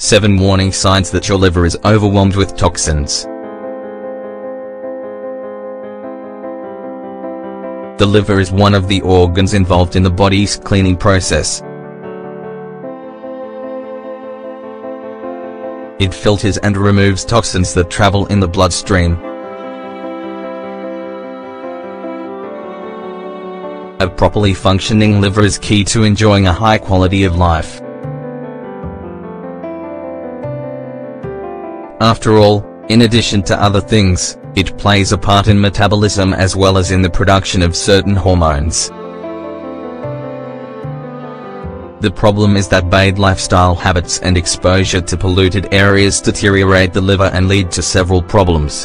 7 warning signs that your liver is overwhelmed with toxins. The liver is one of the organs involved in the body's cleaning process. It filters and removes toxins that travel in the bloodstream. A properly functioning liver is key to enjoying a high quality of life. After all, in addition to other things, it plays a part in metabolism as well as in the production of certain hormones. The problem is that bad lifestyle habits and exposure to polluted areas deteriorate the liver and lead to several problems.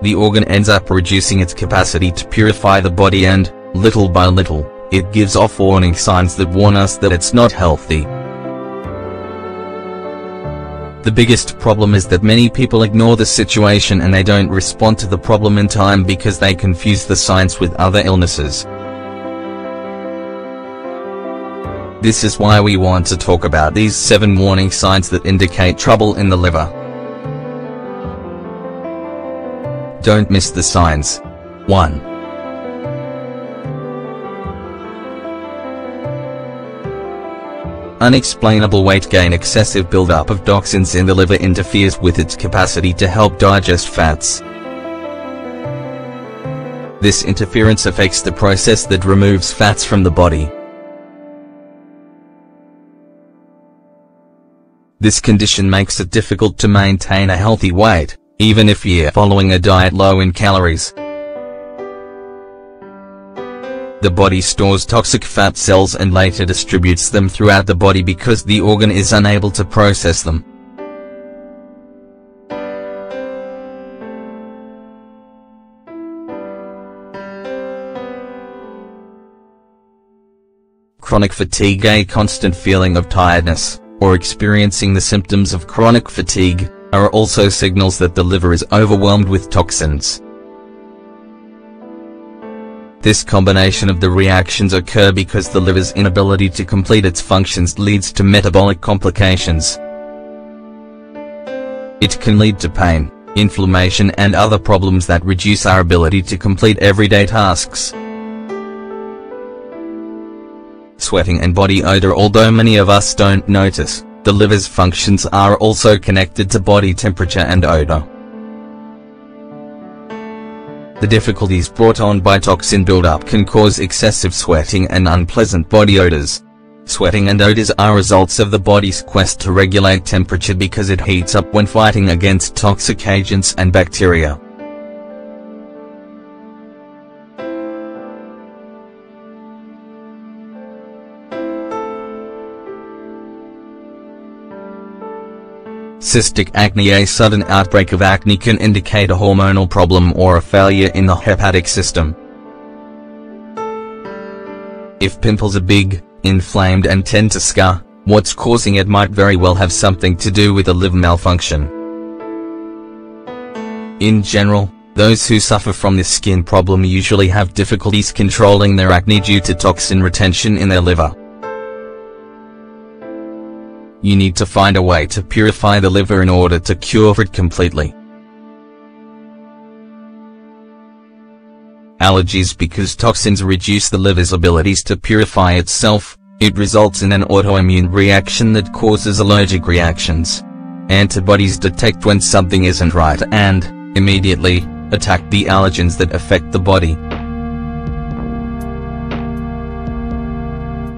The organ ends up reducing its capacity to purify the body and, little by little, it gives off warning signs that warn us that it's not healthy. The biggest problem is that many people ignore the situation and they don't respond to the problem in time because they confuse the signs with other illnesses. This is why we want to talk about these 7 warning signs that indicate trouble in the liver. Don't miss the signs. 1. Unexplainable weight gain. Excessive buildup of toxins in the liver interferes with its capacity to help digest fats. This interference affects the process that removes fats from the body. This condition makes it difficult to maintain a healthy weight, even if you're following a diet low in calories. The body stores toxic fat cells and later distributes them throughout the body because the organ is unable to process them. Chronic fatigue. A constant feeling of tiredness, or experiencing the symptoms of chronic fatigue, are also signals that the liver is overwhelmed with toxins. This combination of the reactions occur because the liver's inability to complete its functions leads to metabolic complications. It can lead to pain, inflammation and other problems that reduce our ability to complete everyday tasks. Sweating and body odor. Although many of us don't notice, the liver's functions are also connected to body temperature and odor. The difficulties brought on by toxin buildup can cause excessive sweating and unpleasant body odors. Sweating and odors are results of the body's quest to regulate temperature because it heats up when fighting against toxic agents and bacteria. Cystic acne. A sudden outbreak of acne can indicate a hormonal problem or a failure in the hepatic system. If pimples are big, inflamed and tend to scar, what's causing it might very well have something to do with a liver malfunction. In general, those who suffer from this skin problem usually have difficulties controlling their acne due to toxin retention in their liver. You need to find a way to purify the liver in order to cure it completely. Allergies. Because toxins reduce the liver's abilities to purify itself, it results in an autoimmune reaction that causes allergic reactions. Antibodies detect when something isn't right and, immediately, attack the allergens that affect the body.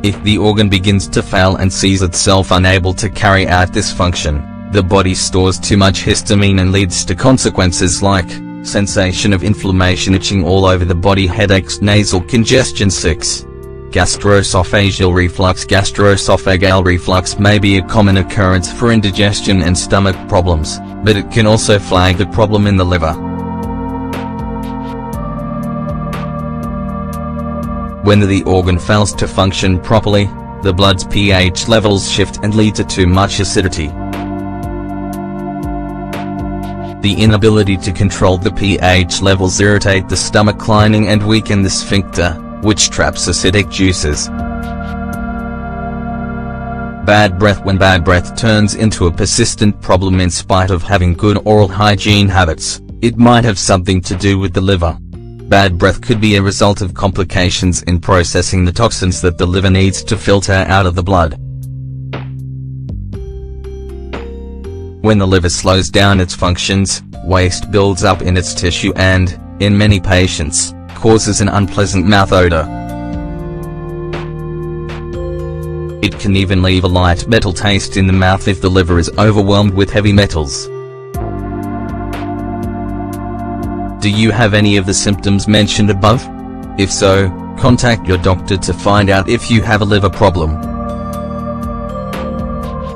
If the organ begins to fail and sees itself unable to carry out this function, the body stores too much histamine and leads to consequences like sensation of inflammation, itching all over the body, headaches, nasal congestion. 6. Gastroesophageal reflux. Gastroesophageal reflux may be a common occurrence for indigestion and stomach problems, but it can also flag the problem in the liver. When the organ fails to function properly, the blood's pH levels shift and lead to too much acidity. The inability to control the pH levels irritate the stomach lining and weaken the sphincter, which traps acidic juices. Bad breath. When bad breath turns into a persistent problem in spite of having good oral hygiene habits, it might have something to do with the liver. Bad breath could be a result of complications in processing the toxins that the liver needs to filter out of the blood. When the liver slows down its functions, waste builds up in its tissue and, in many patients, causes an unpleasant mouth odor. It can even leave a light metal taste in the mouth if the liver is overwhelmed with heavy metals. Do you have any of the symptoms mentioned above? If so, contact your doctor to find out if you have a liver problem.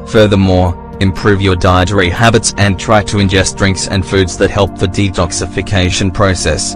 Furthermore, improve your dietary habits and try to ingest drinks and foods that help the detoxification process.